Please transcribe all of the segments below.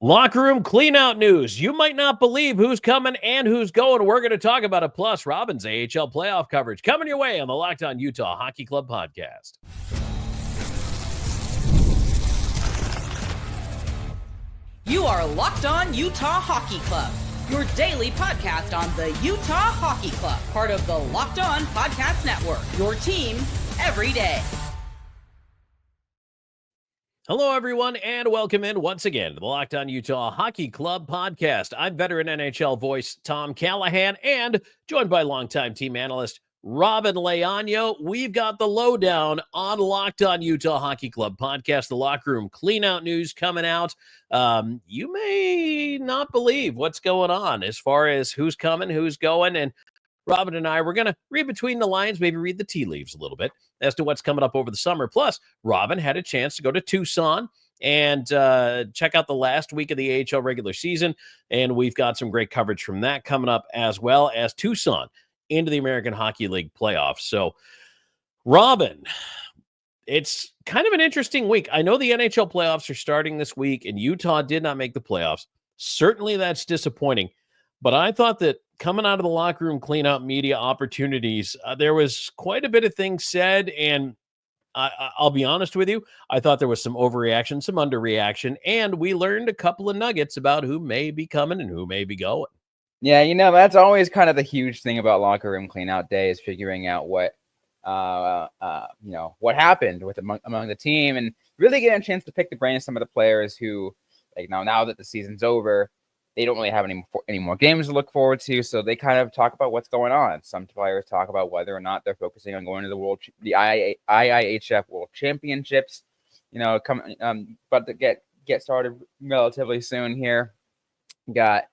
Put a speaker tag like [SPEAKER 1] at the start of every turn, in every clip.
[SPEAKER 1] Locker room cleanout news. You might not believe who's coming and who's going. We're going to talk about it. Plus, Robyn's AHL playoff coverage coming your way on the Locked On Utah Hockey Club podcast.
[SPEAKER 2] You are Locked On Utah Hockey Club, your daily podcast on the Utah Hockey Club, part of the Locked On Podcast Network, your team every day.
[SPEAKER 1] Hello, everyone, and welcome in once again to the Locked On Utah Hockey Club podcast. I'm veteran NHL voice Tom Callahan, and joined by longtime team analyst Robyn Leaño. We've got the lowdown on Locked On Utah Hockey Club podcast, the locker room cleanout news coming out. You may not believe what's going on as far as who's coming, who's going, and Robyn and I, we're going to read between the lines, maybe read the tea leaves a little bit as to what's coming up over the summer. Plus, Robyn had a chance to go to Tucson and check out the last week of the AHL regular season, and we've got some great coverage from that coming up, as well as Tucson into the American Hockey League playoffs. So, Robyn, it's kind of an interesting week. I know the NHL playoffs are starting this week, and Utah did not make the playoffs. Certainly that's disappointing, but I thought that coming out of the locker room cleanout media opportunities, there was quite a bit of things said, and I'll be honest with you, I thought there was some overreaction, some underreaction, and we learned a couple of nuggets about who may be coming and who may be going.
[SPEAKER 3] Yeah, that's always kind of the huge thing about locker room cleanout day is figuring out what happened with among the team and really getting a chance to pick the brain of some of the players who, like now that the season's over, they don't really have any more games to look forward to, so they kind of talk about what's going on. Some players talk about whether or not they're focusing on going to the IIHF World Championships, but to get started relatively soon here. Got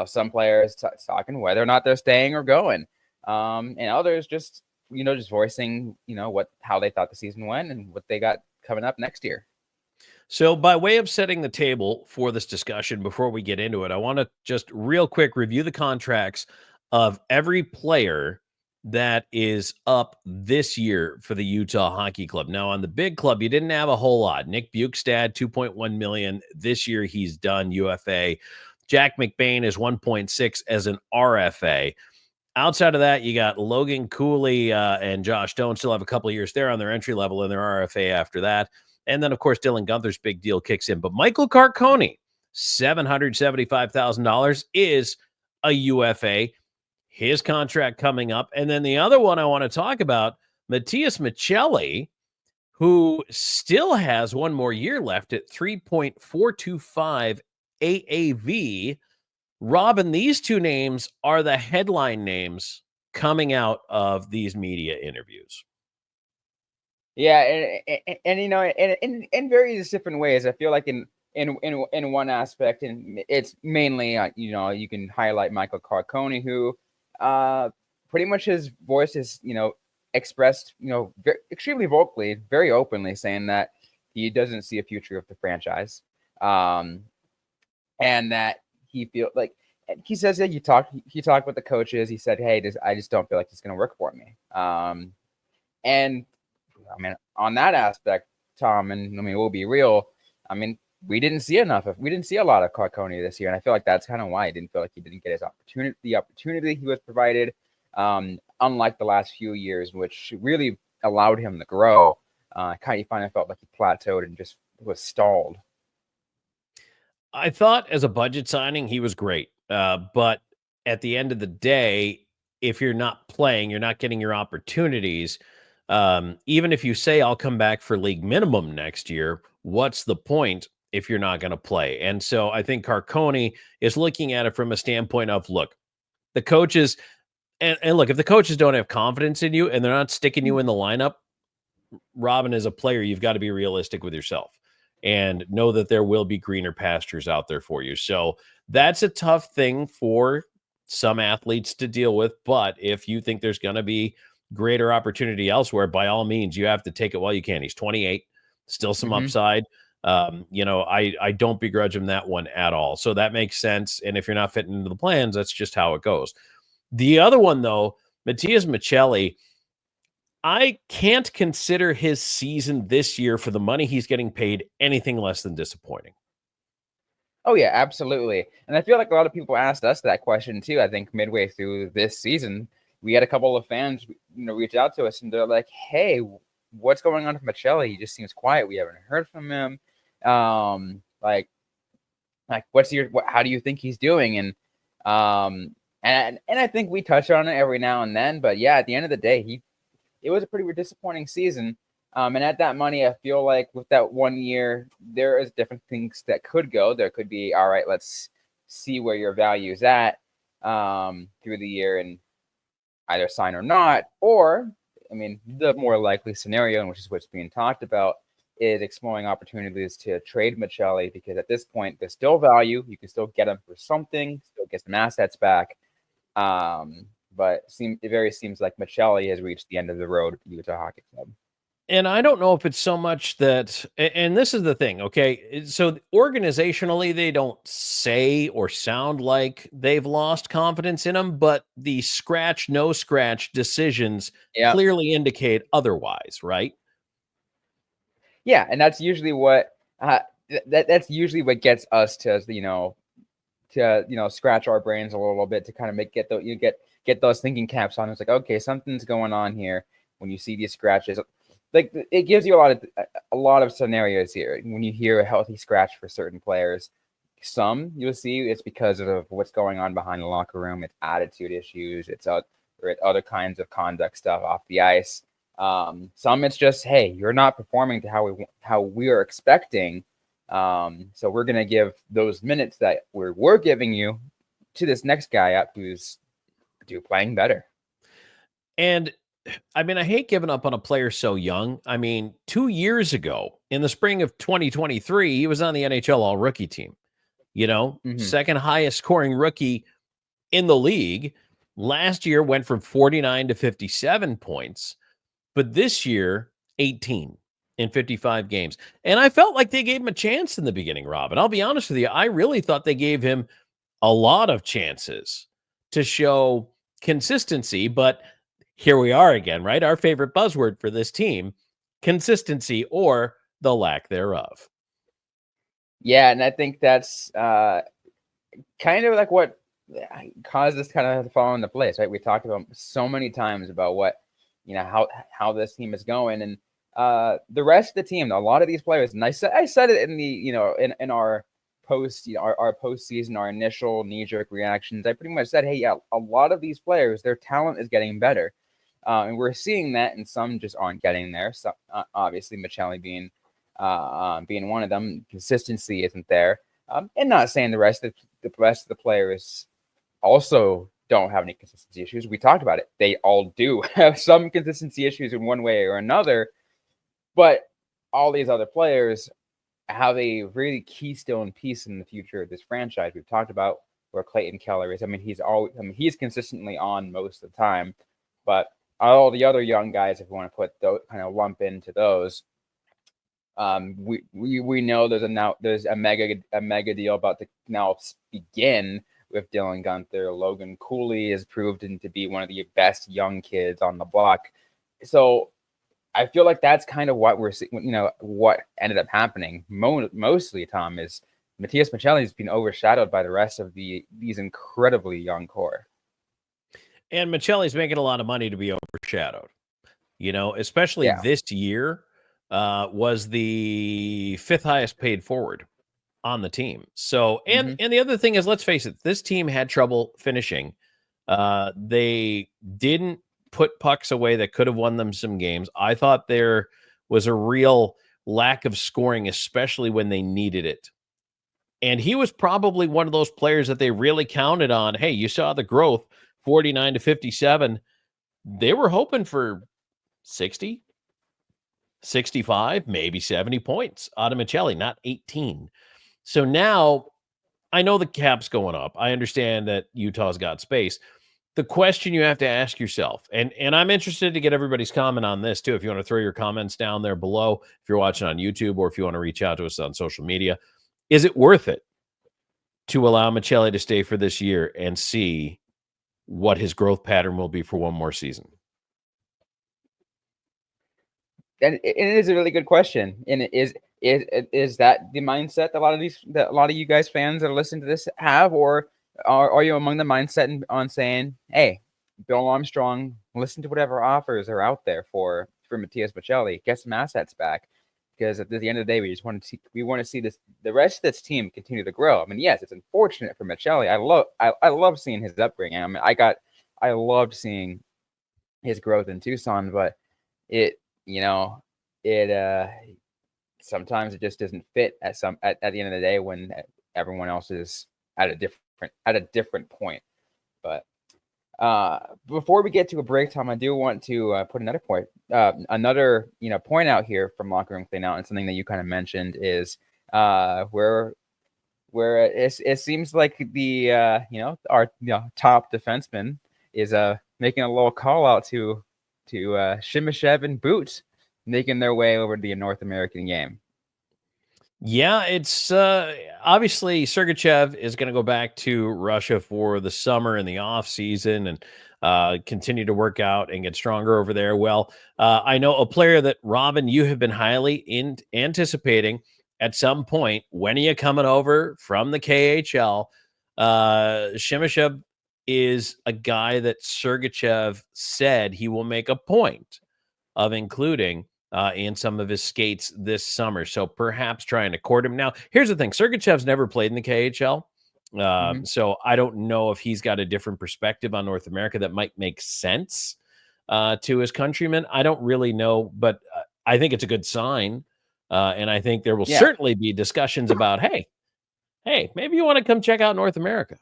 [SPEAKER 3] some players talking whether or not they're staying or going, and others just voicing how they thought the season went and what they got coming up next year.
[SPEAKER 1] So by way of setting the table for this discussion, before we get into it, I want to just real quick review the contracts of every player that is up this year for the Utah Hockey Club. Now, on the big club, you didn't have a whole lot. Nick Bukestad, $2.1 million. This year, he's done UFA. Jack McBain is 1.6 as an RFA. Outside of that, you got Logan Cooley and Josh Stone still have a couple of years there on their entry level and their RFA after that. And then, of course, Dylan Gunther's big deal kicks in. But Michael Carcone, $775,000 is a UFA. His contract coming up. And then the other one I want to talk about, Matias Maccelli, who still has one more year left at 3.425 AAV. Robyn, these two names are the headline names coming out of these media interviews.
[SPEAKER 3] Yeah, and in various different ways. I feel like in one aspect, and it's mainly you can highlight Michael Carcone, who pretty much his voice is expressed extremely vocally, very openly, saying that he doesn't see a future of the franchise, and that he feels like he says that he talked with the coaches. He said, "Hey, I just don't feel like it's going to work for me," and I mean, on that aspect, Tom, and we'll be real. We didn't see a lot of Carcone this year, and I feel like that's kind of why I didn't feel like he didn't get the opportunity he was provided. Unlike the last few years, which really allowed him to grow, I kind of finally felt like he plateaued and just was stalled.
[SPEAKER 1] I thought as a budget signing, he was great, but at the end of the day, if you're not playing, you're not getting your opportunities. Even if you say I'll come back for league minimum next year, what's the point if you're not going to play? And so I think Carcone is looking at it from a standpoint of, look, the coaches, and look, if the coaches don't have confidence in you and they're not sticking you in the lineup, Robyn, as a player, you've got to be realistic with yourself and know that there will be greener pastures out there for you. So that's a tough thing for some athletes to deal with. But if you think there's going to be greater opportunity elsewhere, by all means, you have to take it while you can. He's 28, still some upside. I don't begrudge him that one at all. So that makes sense. And if you're not fitting into the plans, that's just how it goes. The other one, though, Matias Maccelli, I can't consider his season this year for the money he's getting paid anything less than disappointing.
[SPEAKER 3] Oh yeah, absolutely. And I feel like a lot of people asked us that question too. I think midway through this season, we had a couple of fans, reach out to us and they're like, "Hey, what's going on with Maccelli? He just seems quiet. We haven't heard from him. Like how do you think he's doing?" And I think we touch on it every now and then, but yeah, at the end of the day, it was a pretty disappointing season. And at that money, I feel like with that 1 year, there is different things that could go. There could be, all right, let's see where your value is at through the year and either sign or not. Or, I mean, the more likely scenario, which is what's being talked about, is exploring opportunities to trade Maccelli, because at this point, there's still value. You can still get him for something, still get some assets back. But it seems like Maccelli has reached the end of the road at the Utah Hockey Club.
[SPEAKER 1] And I don't know if it's so much that, and this is the thing, okay? So organizationally, they don't say or sound like they've lost confidence in him, but the scratch, no scratch decisions clearly indicate otherwise, right?
[SPEAKER 3] Yeah, and that's usually what that's usually what gets us to scratch our brains a little bit to kind of get those thinking caps on. It's like, okay, something's going on here when you see these scratches. Like, it gives you a lot of scenarios here. When you hear a healthy scratch for certain players, some you'll see it's because of what's going on behind the locker room. It's attitude issues. It's other kinds of conduct stuff off the ice. Some it's just, hey, you're not performing to how we are expecting. So we're gonna give those minutes that we're giving you to this next guy up who's playing better.
[SPEAKER 1] And I mean, I hate giving up on a player so young. I mean, 2 years ago, in the spring of 2023, he was on the NHL All-Rookie team. Second highest scoring rookie in the league. Last year went from 49 to 57 points, but this year, 18 in 55 games. And I felt like they gave him a chance in the beginning, Rob. And I'll be honest with you, I really thought they gave him a lot of chances to show consistency, but here we are again, right? Our favorite buzzword for this team, consistency or the lack thereof.
[SPEAKER 3] Yeah, and I think that's kind of like what caused this kind of to fall into place, right? We talked about so many times about what, how this team is going, and the rest of the team, a lot of these players, and I said it in the, in our post, our postseason, our initial knee-jerk reactions, I pretty much said, hey, yeah, a lot of these players, their talent is getting better. And we're seeing that, and some just aren't getting there. So obviously, Maccelli being one of them, consistency isn't there. And not saying the rest of the players also don't have any consistency issues. We talked about it; they all do have some consistency issues in one way or another. But all these other players have a really keystone piece in the future of this franchise. We've talked about where Clayton Keller is. I mean, he's consistently on most of the time, but all the other young guys, if you want to put those, kind of lump into those, we know there's a mega deal about to now begin with Dylan Guenther. Logan Cooley has proved to be one of the best young kids on the block. So I feel like that's kind of what we're seeing. What ended up happening mostly, Tom, is Matias Maccelli has been overshadowed by the rest of these incredibly young core.
[SPEAKER 1] And Maccelli's making a lot of money to be overshadowed, especially this year was the 5th highest paid forward on the team. So, and the other thing is, let's face it, this team had trouble finishing. They didn't put pucks away that could have won them some games. I thought there was a real lack of scoring, especially when they needed it. And he was probably one of those players that they really counted on. Hey, you saw the growth, 49 to 57. They were hoping for 60, 65, maybe 70 points out of Maccelli, not 18. So now I know the cap's going up. I understand that Utah's got space. The question you have to ask yourself, and I'm interested to get everybody's comment on this too. If you want to throw your comments down there below, if you're watching on YouTube, or if you want to reach out to us on social media, is it worth it to allow Maccelli to stay for this year and see what his growth pattern will be for one more season?
[SPEAKER 3] And it is a really good question. And it is, Is that the mindset that a lot of you guys fans that are listening to this have, or are you among the mindset on saying, hey, Bill Armstrong, listen to whatever offers are out there for Matias Maccelli, get some assets back, because at the end of the day, we just want to see the rest of this team continue to grow. I mean, yes, it's unfortunate for Maccelli. I love seeing his upbringing. I mean, I loved seeing his growth in Tucson, but it sometimes it just doesn't fit at the end of the day when everyone else is at a different point. But before we get to a break, Tom, I do want to put another point out here from Locker Room Cleanout, and something that you kind of mentioned is where it seems like the our top defenseman is making a little call out to Shimashev and Boots making their way over to the North American game.
[SPEAKER 1] Yeah, it's obviously Sergachev is going to go back to Russia for the summer and the off season and continue to work out and get stronger over there. Well, I know a player that, Robyn, you have been highly anticipating at some point. When are you coming over from the KHL? Shimashev is a guy that Sergachev said he will make a point of including in some of his skates this summer. So perhaps trying to court him. Now, here's the thing. Sergachev's never played in the KHL. So I don't know if he's got a different perspective on North America that might make sense to his countrymen. I don't really know, but I think it's a good sign. And I think there will certainly be discussions about, hey, maybe you want to come check out North America.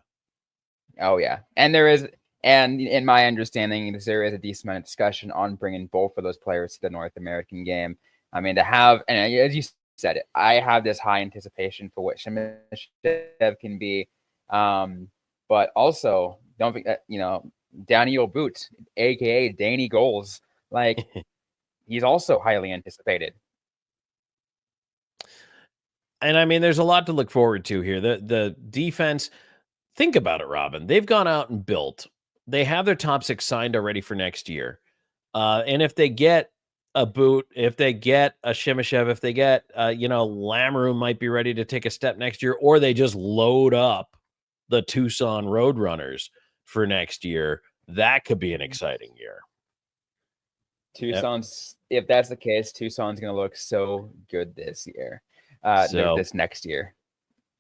[SPEAKER 3] Oh, yeah. And there is, and in my understanding, there is a decent amount of discussion on bringing both of those players to the North American game. I mean, to have, and as you said it, I have this high anticipation for what Shimashev can be. But also, don't forget, Daniel Boots, a.k.a. Danny Goals, like, he's also highly anticipated.
[SPEAKER 1] And I mean, there's a lot to look forward to here. The defense, think about it, Robyn. They've gone out and built. They have their top six signed already for next year. And if they get a Boot, if they get a Shimashev, if they get, Lamoureux might be ready to take a step next year, or they just load up the Tucson Roadrunners for next year, that could be an exciting year.
[SPEAKER 3] If that's the case, Tucson's going to look so good this year. This next year.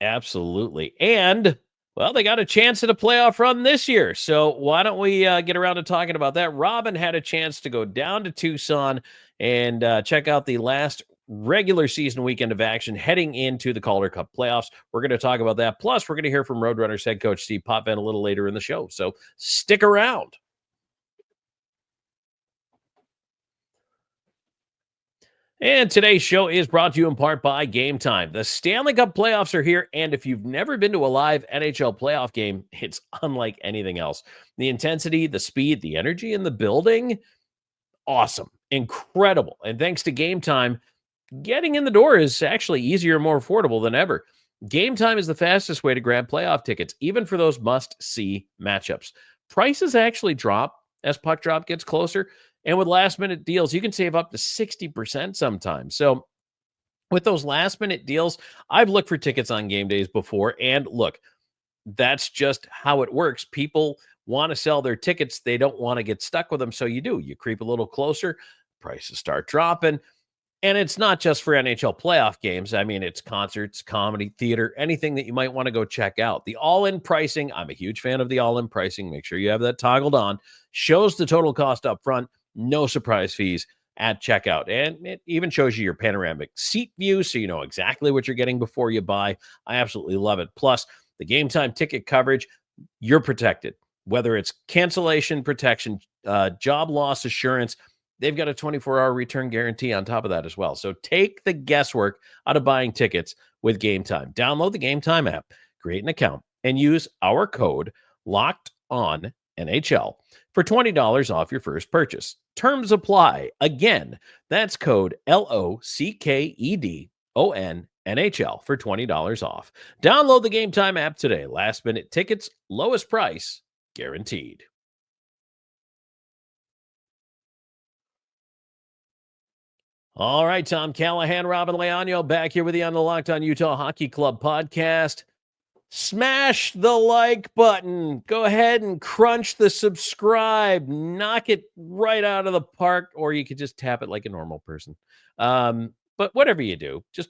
[SPEAKER 1] Absolutely. And, well, they got a chance at a playoff run this year. So why don't we get around to talking about that? Robyn had a chance to go down to Tucson and check out the last regular season weekend of action heading into the Calder Cup playoffs. We're going to talk about that. Plus, we're going to hear from Roadrunners head coach Steve Potvin a little later in the show. So stick around. And today's show is brought to you in part by Game Time. The Stanley Cup playoffs are here, and if you've never been to a live NHL playoff game, it's unlike anything else. The intensity, the speed, the energy in the building, awesome, incredible. And thanks to Game Time, getting in the door is actually easier and more affordable than ever. Game Time is the fastest way to grab playoff tickets, even for those must-see matchups. Prices actually drop as puck drop gets closer. And with last-minute deals, you can save up to 60% sometimes. So with those last-minute deals, I've looked for tickets on game days before. And look, that's just how it works. People want to sell their tickets. They don't want to get stuck with them. So you do. You creep a little closer, prices start dropping. And it's not just for NHL playoff games. I mean, it's concerts, comedy, theater, anything that you might want to go check out. The all-in pricing, I'm a huge fan of the all-in pricing. Make sure you have that toggled on. Shows the total cost up front. No surprise fees at checkout. And it even shows you your panoramic seat view so you know exactly what you're getting before you buy. I absolutely love it. Plus, the Game Time ticket coverage, you're protected. Whether it's cancellation protection, job loss assurance, they've got a 24-hour return guarantee on top of that as well. So take the guesswork out of buying tickets with Game Time. Download the Game Time app, create an account, and use our code LOCKEDONNHL for $20 off your first purchase. Terms apply. Again, that's code LOCKEDONNHL for $20 off. Download the Game Time app today. Last minute tickets, lowest price guaranteed. All right, Tom Callahan, Robyn Leaño back here with you on the Locked On Utah Hockey Club podcast. Smash the like button. Go ahead and crunch the subscribe. Knock it right out of the park, or you could just tap it like a normal person. But whatever you do, just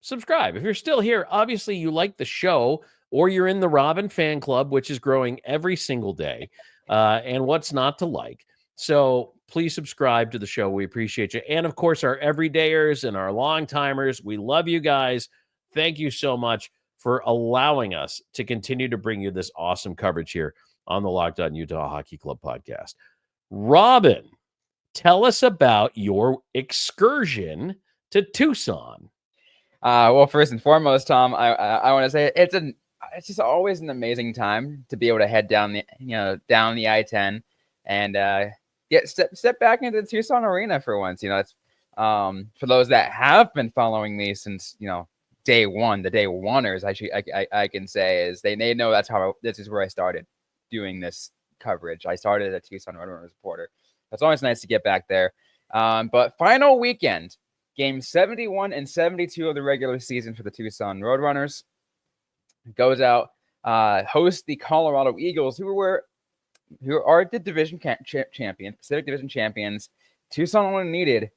[SPEAKER 1] subscribe. If you're still here, obviously you like the show, or you're in the Robyn fan club, which is growing every single day. And what's not to like? So please subscribe to the show. We appreciate you. And of course, our everydayers and our long timers, we love you guys. Thank you so much for allowing us to continue to bring you this awesome coverage here on the Locked On Utah Hockey Club podcast. Robyn, tell us about your excursion to Tucson.
[SPEAKER 3] Well, first and foremost, Tom, I want to say it's just always an amazing time to be able to head down the I-10 and step back into the Tucson arena for once. It's for those that have been following me since day one, the day oneers, I can say, is they know this is where I started doing this coverage. I started as a Tucson Roadrunners reporter. It's always nice to get back there. But final weekend, game 71 and 72 of the regular season for the Tucson Roadrunners, goes out, host the Colorado Eagles, who are the division champions, Pacific Division champions. Tucson only needed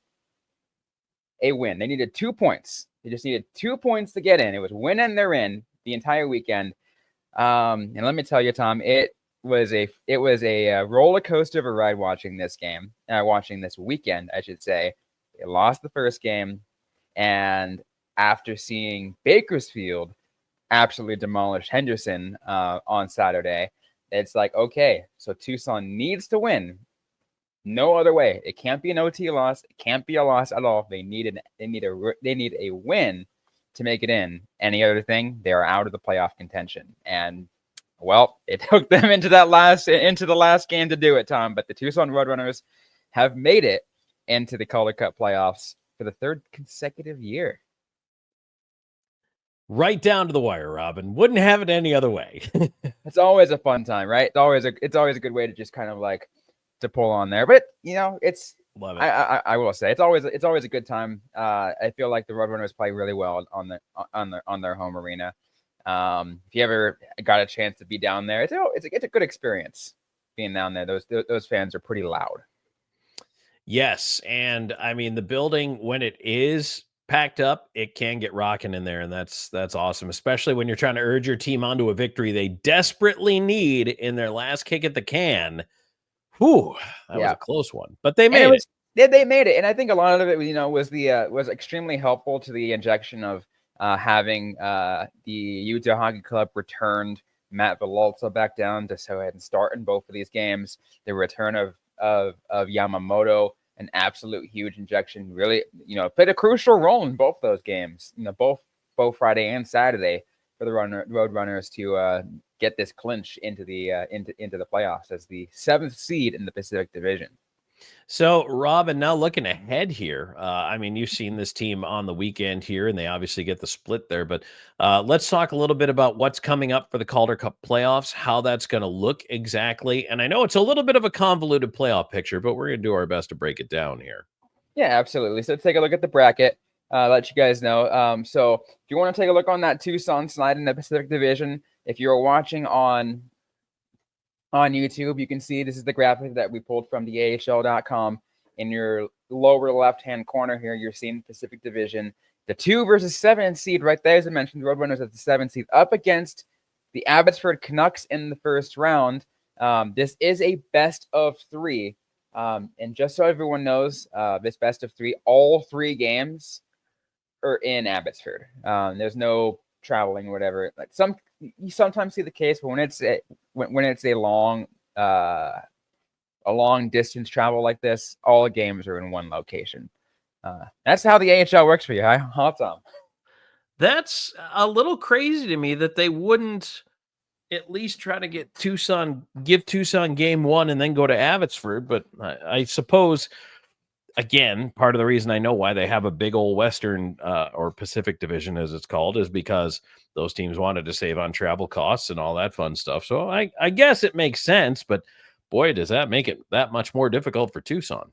[SPEAKER 3] a win. They needed 2 points. They just needed 2 points to get in. It was win and they're in the entire weekend. And let me tell you, Tom, it was a roller coaster of a ride watching this weekend, I should say. They lost the first game, and after seeing Bakersfield absolutely demolish Henderson on Saturday, it's like, okay, so Tucson needs to win. No other way. It can't be an OT loss. It can't be a loss at all. They need a win to make it in. Any other thing, they are out of the playoff contention. And well, it took them into the last game to do it, Tom. But the Tucson Roadrunners have made it into the Calder Cup playoffs for the third consecutive year.
[SPEAKER 1] Right down to the wire, Robyn. Wouldn't have it any other way.
[SPEAKER 3] It's always a fun time, right? It's always a good way to just kind of like to pull on there. But it's
[SPEAKER 1] love it.
[SPEAKER 3] I will say it's always a good time. I feel like the Roadrunners play really well on their home arena. If you ever got a chance to be down there, it's a good experience being down there. Those fans are pretty loud.
[SPEAKER 1] Yes, and I mean the building, when it is packed up, it can get rocking in there, and that's awesome, especially when you're trying to urge your team onto a victory they desperately need in their last kick at the can. Whew, that was a close one, but they made it.
[SPEAKER 3] They made it, and I think a lot of it, was extremely helpful to the injection of having the Utah Hockey Club returned Matt Villalta back down to go ahead and start in both of these games. The return of Yamamoto, an absolute huge injection, really, played a crucial role in both those games, both Friday and Saturday for the Roadrunners to get this clinch into the playoffs as the 7th seed in the Pacific Division.
[SPEAKER 1] So, Robyn, now looking ahead here, I mean, you've seen this team on the weekend here, and they obviously get the split there. But let's talk a little bit about what's coming up for the Calder Cup playoffs, how that's going to look exactly. And I know it's a little bit of a convoluted playoff picture, but we're going to do our best to break it down here.
[SPEAKER 3] Yeah, absolutely. So let's take a look at the bracket. Let you guys know. So if you want to take a look on that Tucson slide in the Pacific Division, if you're watching on YouTube, you can see this is the graphic that we pulled from the AHL.com. In your lower left-hand corner here, you're seeing Pacific Division. The 2 versus 7 seed right there, as I mentioned, the Roadrunners at the 7 seed, up against the Abbotsford Canucks in the first round. This is a best of 3. And just so everyone knows, this best of 3, all 3 games are in Abbotsford. There's no traveling or whatever. Like you sometimes see the case, but when it's a long distance travel like this, all the games are in one location. That's how the AHL works for you, huh, Tom?
[SPEAKER 1] That's a little crazy to me that they wouldn't at least try to give Tucson game 1 and then go to Abbotsford. But I suppose, again, part of the reason I know why they have a big old Western or Pacific Division, as it's called, is because those teams wanted to save on travel costs and all that fun stuff. So I guess it makes sense, but boy, does that make it that much more difficult for Tucson.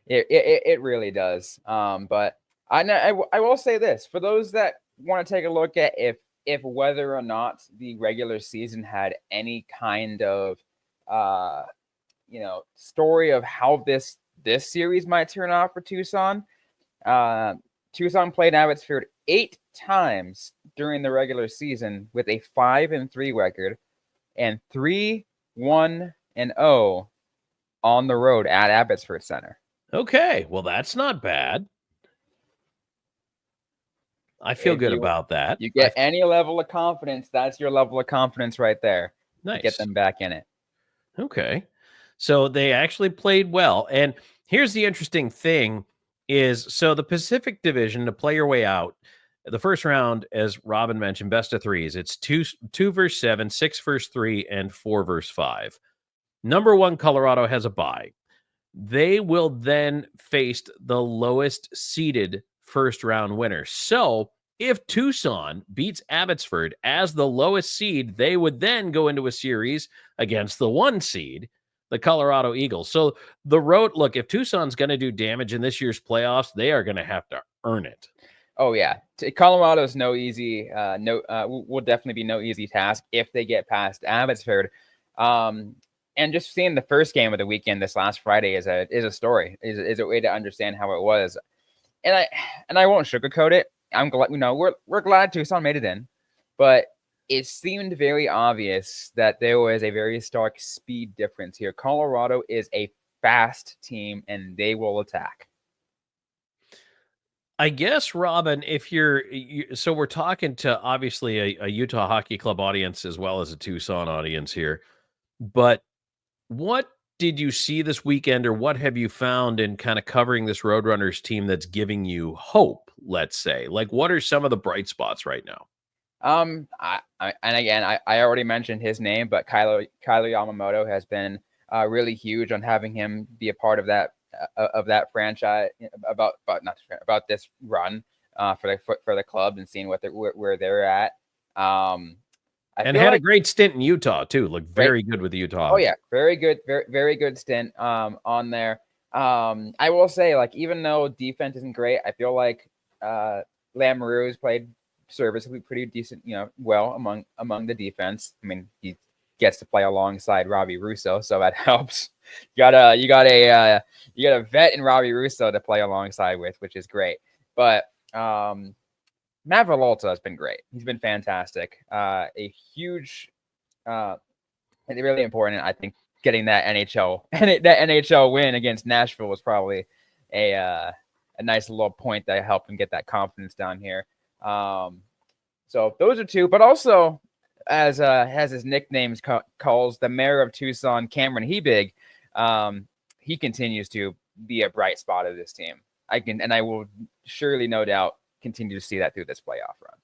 [SPEAKER 3] It really does. But I will say this for those that want to take a look at if whether or not the regular season had any kind of story of how this series might turn out for Tucson. Tucson played Abbotsford 8 times during the regular season with a 5-3 record and 3-1-0 on the road at Abbotsford Center.
[SPEAKER 1] Okay, well, that's not bad. I feel good about that.
[SPEAKER 3] You get any level of confidence, that's your level of confidence right there.
[SPEAKER 1] Nice.
[SPEAKER 3] To get them back in it.
[SPEAKER 1] Okay. So they actually played well. And here's the interesting thing is, so the Pacific Division, to play your way out, the first round, as Robyn mentioned, best of threes. It's 2 versus 7, 6 versus 3, and 4 versus 5. Number 1, Colorado has a bye. They will then face the lowest seeded first round winner. So if Tucson beats Abbotsford as the lowest seed, they would then go into a series against the 1 seed, the Colorado Eagles. So the road, look, if Tucson's going to do damage in this year's playoffs, they are going to have to earn it.
[SPEAKER 3] Oh yeah, Colorado's no easy. Will definitely be no easy task if they get past Abbotsford. And just seeing the first game of the weekend this last Friday is a story, is a way to understand how it was. And I won't sugarcoat it. I'm glad, we're glad Tucson made it in, but it seemed very obvious that there was a very stark speed difference here. Colorado is a fast team and they will attack.
[SPEAKER 1] I guess, Robyn, if so we're talking to obviously a Utah Hockey Club audience as well as a Tucson audience here, but what did you see this weekend, or what have you found in kind of covering this Roadrunners team that's giving you hope, let's say? Like, what are some of the bright spots right now?
[SPEAKER 3] I already mentioned his name, but Kyler Yamamoto has been really huge on having him be a part of that franchise, about this run for the club and seeing where they're at.
[SPEAKER 1] And had a great stint in Utah too. Looked very good with Utah.
[SPEAKER 3] Oh yeah, very good, very good stint on there. I will say, like, even though defense isn't great, I feel like Lamoureux has played serviceably pretty decent, well among the defense. I mean, he gets to play alongside Robbie Russo, so that helps. You got a vet in Robbie Russo to play alongside with, which is great. But Matt Villalta has been great. He's been fantastic. A huge, and really important. I think getting that NHL win against Nashville was probably a nice little point that helped him get that confidence down here. So those are two, but also as has his nicknames calls, the mayor of Tucson, Cameron Hebig, he continues to be a bright spot of this team. I will surely, no doubt, continue to see that through this playoff run.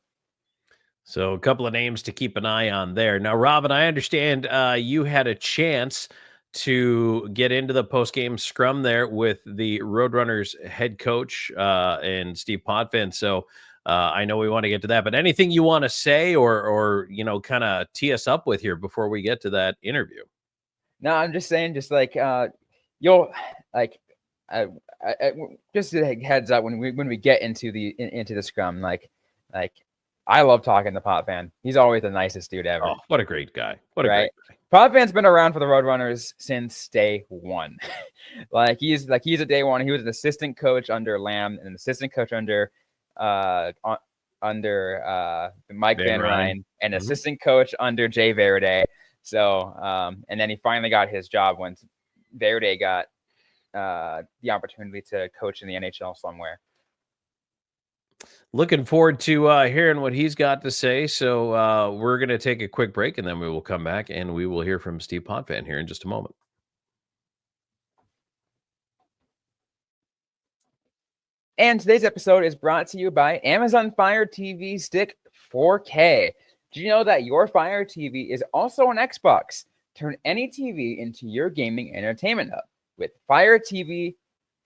[SPEAKER 1] So a couple of names to keep an eye on there. Now, Robyn, I understand you had a chance to get into the post-game scrum there with the Roadrunners head coach and Steve Potvin. So I know we want to get to that, but anything you want to say or kind of tee us up with here before we get to that interview?
[SPEAKER 3] No, I'm just saying, just like you'll like. Just a heads up when we get into the scrum, like I love talking to Potvin. He's always the nicest dude ever.
[SPEAKER 1] Oh, what a great guy! What a great guy.
[SPEAKER 3] Potvin's been around for the Roadrunners since day one. he's a day one. He was an assistant coach under Lamb and an assistant coach under Mike Van Ryn, and assistant coach under Jay Verde. So and then he finally got his job when Verde got the opportunity to coach in the NHL somewhere.
[SPEAKER 1] Looking forward to hearing what he's got to say. So we're going to take a quick break, and then we will come back and we will hear from Steve Potvin here in just a moment.
[SPEAKER 3] And today's episode is brought to you by Amazon Fire TV Stick 4K. Do you know that your Fire TV is also an Xbox? Turn any TV into your gaming entertainment hub with Fire TV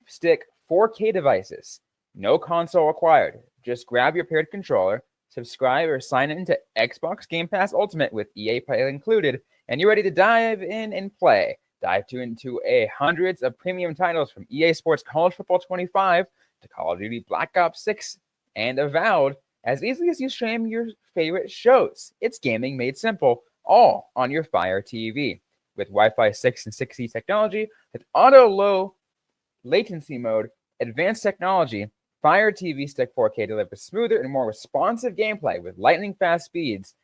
[SPEAKER 3] Stick 4K devices. No console required. Just grab your paired controller, subscribe or sign into Xbox Game Pass Ultimate with EA Play included, and you're ready to dive in and play. Dive into hundreds of premium titles from EA Sports College Football 25 to Call of Duty Black Ops 6 and Avowed as easily as you stream your favorite shows. It's gaming made simple, all on your Fire TV. With Wi-Fi 6 and 6E technology, with auto low latency mode, advanced technology, Fire TV Stick 4K delivers smoother and more responsive gameplay with lightning fast speeds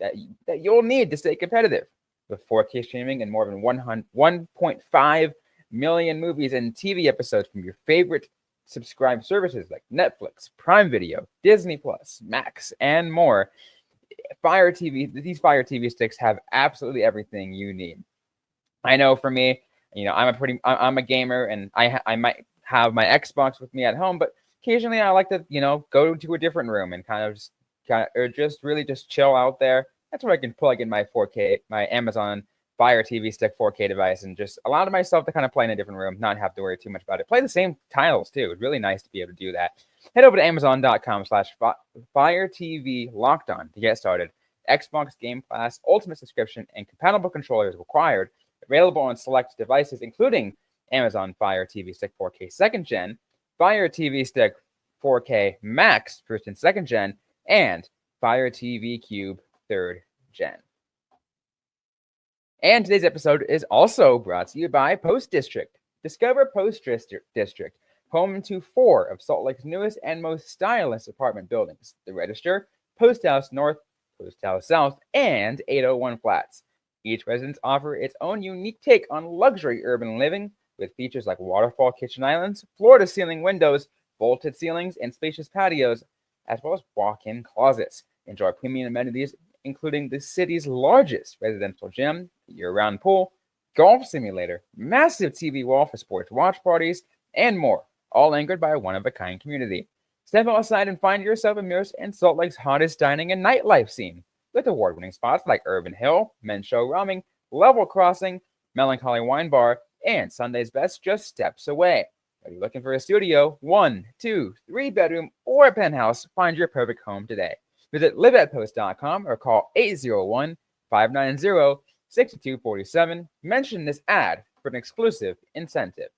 [SPEAKER 3] that you'll need to stay competitive. With 4K streaming and more than 1.5 million movies and TV episodes from your favorite subscribed services like Netflix, Prime Video, Disney Plus, Max, and more. These Fire TV sticks have absolutely everything you need. I know for me, I'm a gamer, and I might have my Xbox with me at home, but occasionally I like to, go to a different room and just chill out there. That's where I can plug in my Amazon Fire TV Stick 4K device and just allow myself to kind of play in a different room, not have to worry too much about it. Play the same titles too. It's really nice to be able to do that. Head over to Amazon.com/Fire TV Locked On to get started. Xbox Game Pass Ultimate subscription and compatible controllers required. Available on select devices, including Amazon Fire TV Stick 4K 2nd Gen, Fire TV Stick 4K Max 1st and 2nd Gen, and Fire TV Cube 3rd Gen. And today's episode is also brought to you by Post District. Discover Post District, home to 4 of Salt Lake's newest and most stylish apartment buildings: The Register, Post House North, Post House South, and 801 Flats. Each residence offers its own unique take on luxury urban living, with features like waterfall kitchen islands, floor-to-ceiling windows, vaulted ceilings, and spacious patios, as well as walk-in closets. Enjoy premium amenities, including the city's largest residential gym, year-round pool, golf simulator, massive TV wall for sports watch parties, and more, all anchored by a one-of-a-kind community. Step outside and find yourself immersed in Salt Lake's hottest dining and nightlife scene, with award-winning spots like Urban Hill, Men's Show Ramen, Level Crossing, Melancholy Wine Bar, and Sunday's Best just steps away. Are you looking for a studio, 1, 2, 3 bedroom, or a penthouse? Find your perfect home today. Visit liveatpost.com or call 801-590-6247. Mention this ad for an exclusive incentive.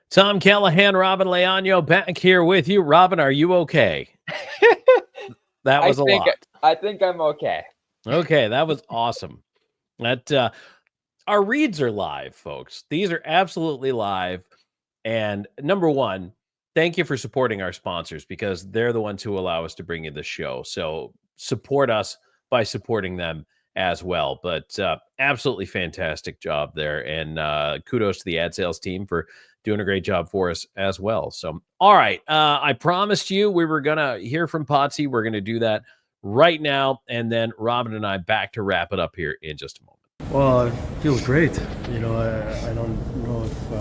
[SPEAKER 1] Tom Callahan, Robyn Leaño back here with you. Robyn, are you okay? That was a lot.
[SPEAKER 3] I think I'm okay.
[SPEAKER 1] Okay, that was awesome. Our reads are live, folks. These are absolutely live. And number one, thank you for supporting our sponsors, because they're the ones who allow us to bring you the show. So support us by supporting them as well. But absolutely fantastic job there. And kudos to the ad sales team for doing a great job for us as well. So, all right. I promised you we were going to hear from Potsy. We're going to do that right now. And then Robyn and I back to wrap it up here in just a moment.
[SPEAKER 4] Well, it feels great. I don't know if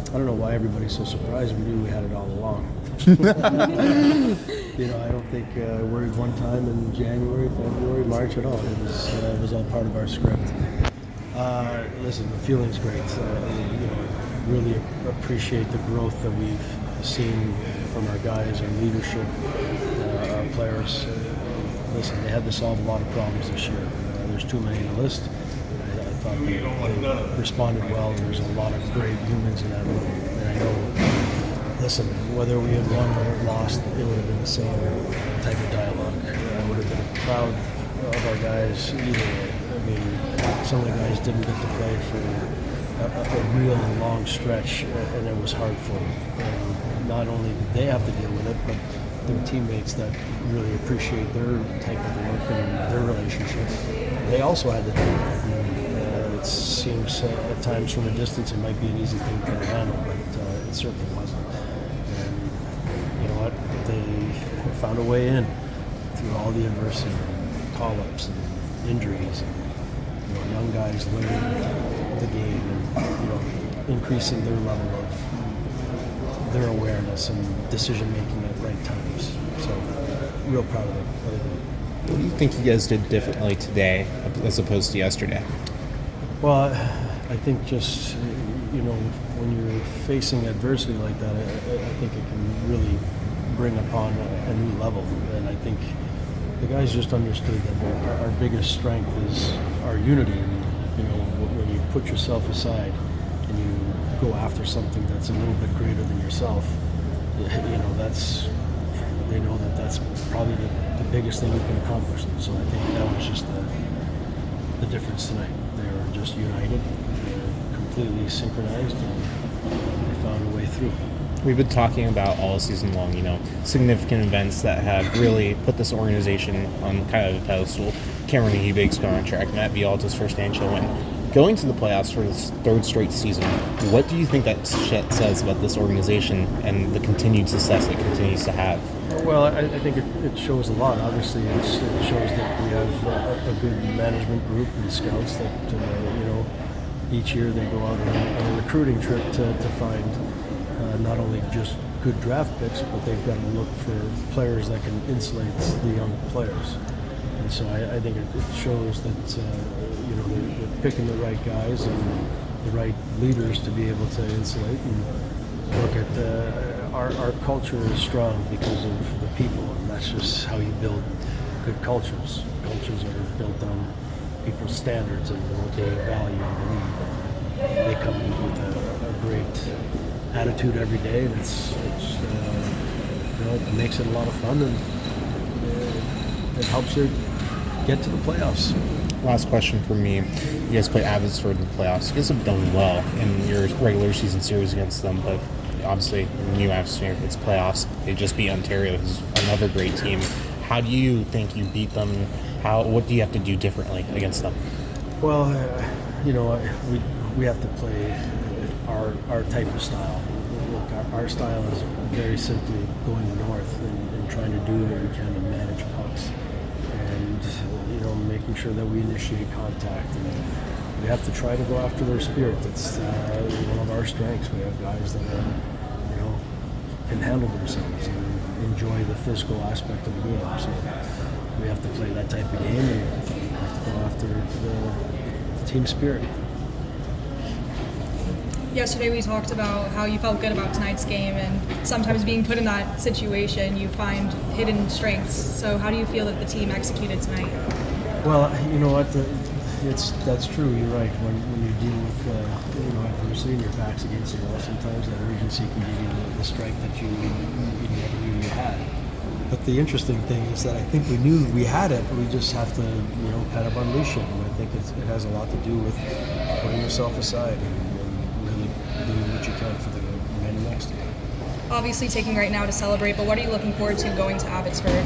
[SPEAKER 4] I don't know why everybody's so surprised. We knew we had it all along. I don't think worried one time in January, February, March at all. It was all part of our script. Listen, the feeling's great. Really appreciate the growth that we've seen from our guys, our leadership, our players. Listen, they had to solve a lot of problems this year. There's too many to list. I thought they responded well. There's a lot of great humans in that room. And I know, listen, whether we had won or lost, it would have been the same type of dialogue. I would have been proud of our guys either way. I mean, some of the guys didn't get to play for a real long stretch, and it was hard for them. And not only did they have to deal with it, but their teammates that really appreciate their type of work and their relationship, they also had to deal with it. It seems at times from a distance it might be an easy thing to handle, but it certainly wasn't. And you know what? They found a way in through all the adversity, call-ups and injuries, and young guys learning the game and increasing their level of their awareness and decision making at right times. So real proud of them.
[SPEAKER 5] What do you think you guys did differently today as opposed to yesterday?
[SPEAKER 4] Well, I think just when you're facing adversity like that, I think it can really bring upon a new level. And I think the guys just understood that our biggest strength is our unity. And, when you put yourself aside and you go after something that's a little bit greater than yourself, they know that's probably the biggest thing you can accomplish. So I think that was just the difference tonight. They were just united, they were completely synchronized, and they found a way through.
[SPEAKER 5] We've been talking about all season long, significant events that have really put this organization on kind of a pedestal. Cameron Hebig's contract, Matt Vialta's first NHL win. Going to the playoffs for this third straight season, what do you think that says about this organization and the continued success it continues to have?
[SPEAKER 4] Well, I think it shows a lot. Obviously, it shows that we have a good management group and scouts that, each year they go out on a recruiting trip to find not only just good draft picks, but they've got to look for players that can insulate the young players. And so I think it shows that, they're picking the right guys and the right leaders to be able to insulate. And look at our culture is strong because of the people, and that's just how you build good cultures. Cultures are built on people's standards and what they value and believe. They come with a great attitude every day, and it makes it a lot of fun, and it helps you get to the playoffs.
[SPEAKER 5] Last question for me. You guys play Abbotsford in the playoffs. You guys have done well in your regular season series against them, but obviously new atmosphere, it's playoffs. They just beat Ontario, who's another great team. How do you think you beat them? What do you have to do differently against them?
[SPEAKER 4] Well, we have to play our type of style. Look, our style is very simply going north and trying to do what we can to manage pucks, and making sure that we initiate contact, and we have to try to go after their spirit. It's one of our strengths. We have guys that can handle themselves and enjoy the physical aspect of the game. So we have to play that type of game, and we have to go after the team spirit.
[SPEAKER 6] Yesterday we talked about how you felt good about tonight's game, and sometimes being put in that situation you find hidden strengths. So how do you feel that the team executed tonight?
[SPEAKER 4] Well, you know what, that's true. You're right. When you deal with adversity and your back's against the wall, sometimes that urgency can give you the strength that you never knew you had. But the interesting thing is that I think we knew we had it. We just have to kind of unleash it. And I think it has a lot to do with putting yourself aside and really doing what you can for the men next to you.
[SPEAKER 6] Obviously taking right now to celebrate, but what are you looking forward to going to Abbotsford?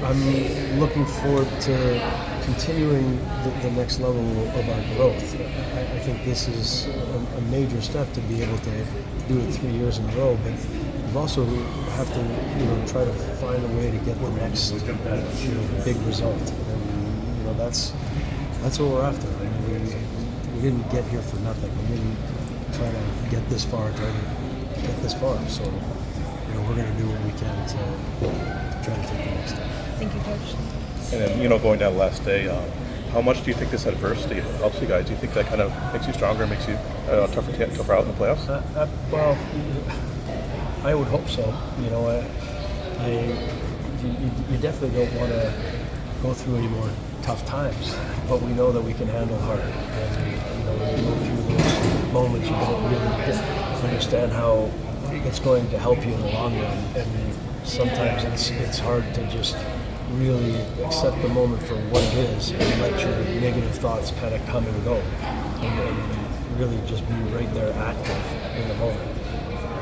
[SPEAKER 4] I'm looking forward to continuing the next level of our growth. I think this is a major step to be able to do it 3 years in a row, but we also have to try to find a way to get the next big result. And that's what we're after. I mean, we didn't get here for nothing. We didn't try to get this far, try to get this far. So we're going to do what we can to try to take the next step.
[SPEAKER 6] Thank you, Coach.
[SPEAKER 7] And then, going down the last day, how much do you think this adversity helps you guys? Do you think that kind of makes you stronger, makes you tougher out in the playoffs?
[SPEAKER 4] Well, I would hope so. You definitely don't want to go through any more tough times, but we know that we can handle hard. And when you go through those moments, you don't really understand how it's going to help you in the long run. And sometimes it's hard to just really accept the moment for what it is and let your negative thoughts kind of come and go, and really just be right there active in the moment.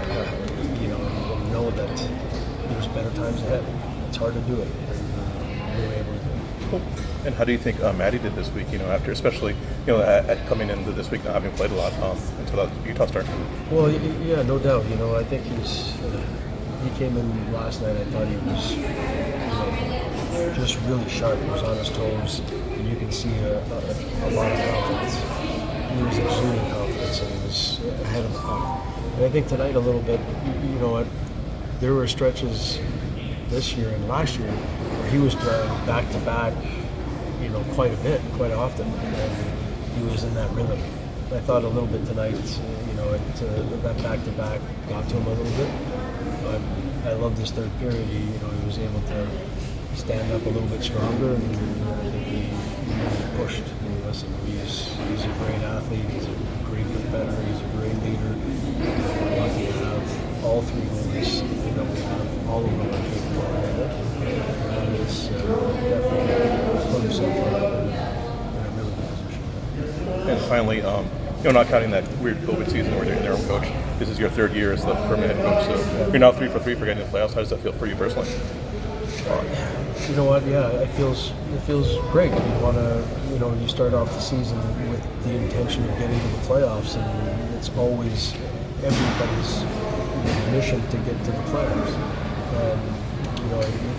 [SPEAKER 4] And know that there's better times ahead. It's hard to do it, and we were able to do it.
[SPEAKER 7] And how do you think Matty did this week? After especially at coming into this week not having played a lot until that Utah start.
[SPEAKER 4] Well, yeah, no doubt. I think he came in last night. I thought he was just really sharp. He was on his toes, and you can see a lot of confidence. He was exuding confidence, and he was ahead of the puck. And I think tonight a little bit, there were stretches this year and last year where he was playing back to back, quite a bit, quite often, and he was in that rhythm. I thought a little bit tonight, that back to back got to him a little bit, I love this third period. He was able to stand up a little bit stronger, and I think he really pushed. And listen, he's a great athlete. He's a great competitor. He's a great leader. We're lucky to have all three goalies. We have all of them are capable of it. And it's definitely put himself in a really good position.
[SPEAKER 7] And finally, not counting that weird COVID season where you're interim coach, this is your third year as the permanent coach. So you're now 3 for 3 for getting to the playoffs. How does that feel for you personally?
[SPEAKER 4] You know what? Yeah, it feels great. You want to, you start off the season with the intention of getting to the playoffs, and it's always everybody's mission to get to the playoffs. And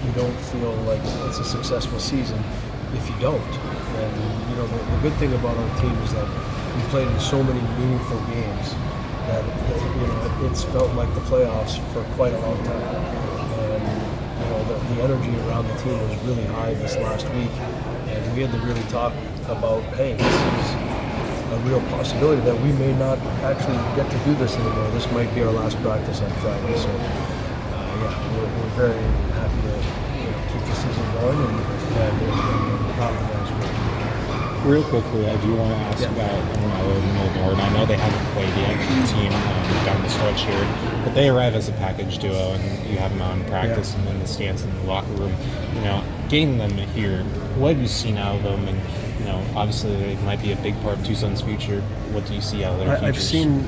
[SPEAKER 4] you don't feel like it's a successful season if you don't. And the good thing about our team is that we played in so many meaningful games that it's felt like the playoffs for quite a long time. And the energy around the team was really high this last week, and we had to really talk about, hey, this is a real possibility that we may not actually get to do this anymore. This might be our last practice on Friday. So, we're very happy to keep the season going, and we're proud of the guys.
[SPEAKER 5] Real quickly, I do want to ask about Milnor, and I know they haven't played yet, the team down the stretch here, but they arrive as a package duo, and you have them out in practice and in the stands in the locker room. Getting them here, what have you seen out of them? And obviously they might be a big part of Tucson's future. What do you see out of their futures?
[SPEAKER 4] I've seen,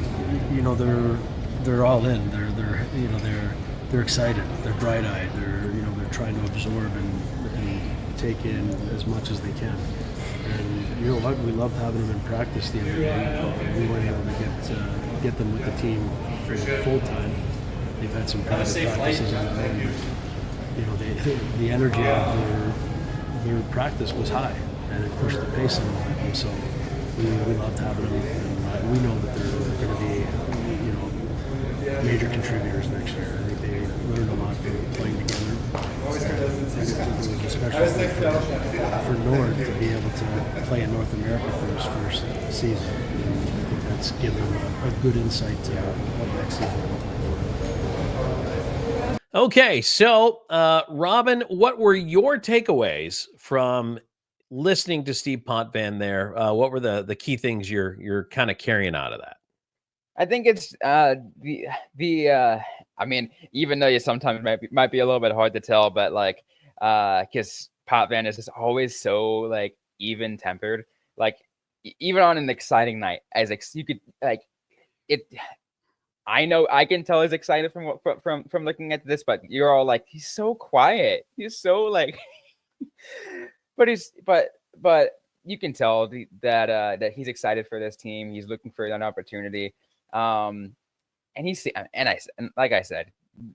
[SPEAKER 4] they're all in. They're excited. They're bright-eyed. They're trying to absorb and take in as much as they can. And you know what? We loved having them in practice the other day. We weren't able to get them with the team for full time. They've had some private practices on their own. The energy of their practice was high, and it pushed the pace a little bit. And so we loved having them. And we know that they're going to be major contributors next year. I think they learned a lot from playing together. I think it was especially for Nord to be able to play in North America for his first season. And I think that's given him a good insight to what next season will look like for him.
[SPEAKER 1] Okay, so Robyn, what were your takeaways from listening to Steve Potvin there? What were the key things you're kind of carrying out of that?
[SPEAKER 3] I think it's I mean, even though you sometimes might be a little bit hard to tell, but because Potvin is just always so even tempered, even on an exciting night, you could it. I know I can tell he's excited from looking at this, but you're all he's so quiet. He's so but you can tell that he's excited for this team. He's looking for an opportunity. And like I said,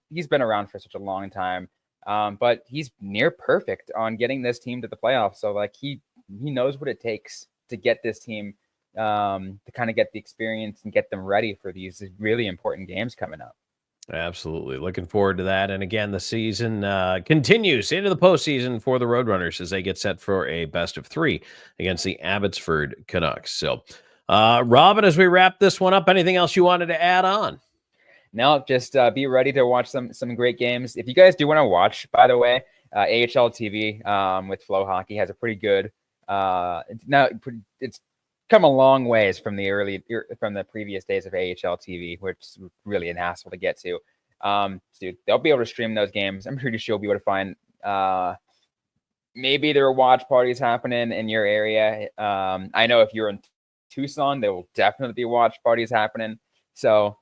[SPEAKER 3] he's been around for such a long time. But he's near perfect on getting this team to the playoffs. So he knows what it takes to get this team to kind of get the experience and get them ready for these really important games coming up.
[SPEAKER 1] Absolutely. Looking forward to that. And again, the season continues into the postseason for the Roadrunners as they get set for a best of 3 against the Abbotsford Canucks. So, Robyn, as we wrap this one up, anything else you wanted to add on?
[SPEAKER 3] No, just be ready to watch some great games. If you guys do want to watch, by the way, AHL TV with Flow Hockey has a pretty good. It's come a long ways from the previous days of AHL TV, which is really an hassle to get to. Dude, they'll be able to stream those games. I'm pretty sure you'll be able to find. Maybe there are watch parties happening in your area. I know if you're in Tucson, there will definitely be watch parties happening. So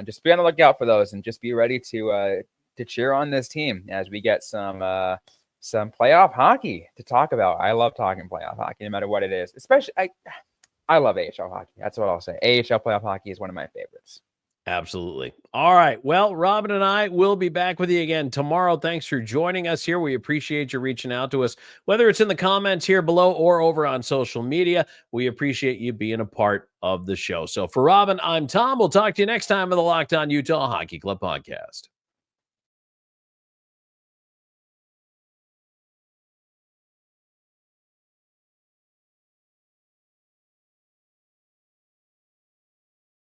[SPEAKER 3] just be on the lookout for those, and just be ready to cheer on this team as we get some playoff hockey to talk about. I love talking playoff hockey, no matter what it is. Especially, I love AHL hockey. That's what I'll say. AHL playoff hockey is one of my favorites.
[SPEAKER 1] Absolutely. All right. Well, Robyn and I will be back with you again tomorrow. Thanks for joining us here. We appreciate you reaching out to us, whether it's in the comments here below or over on social media. We appreciate you being a part of the show. So for Robyn, I'm Tom. We'll talk to you next time on the Locked On Utah Hockey Club podcast.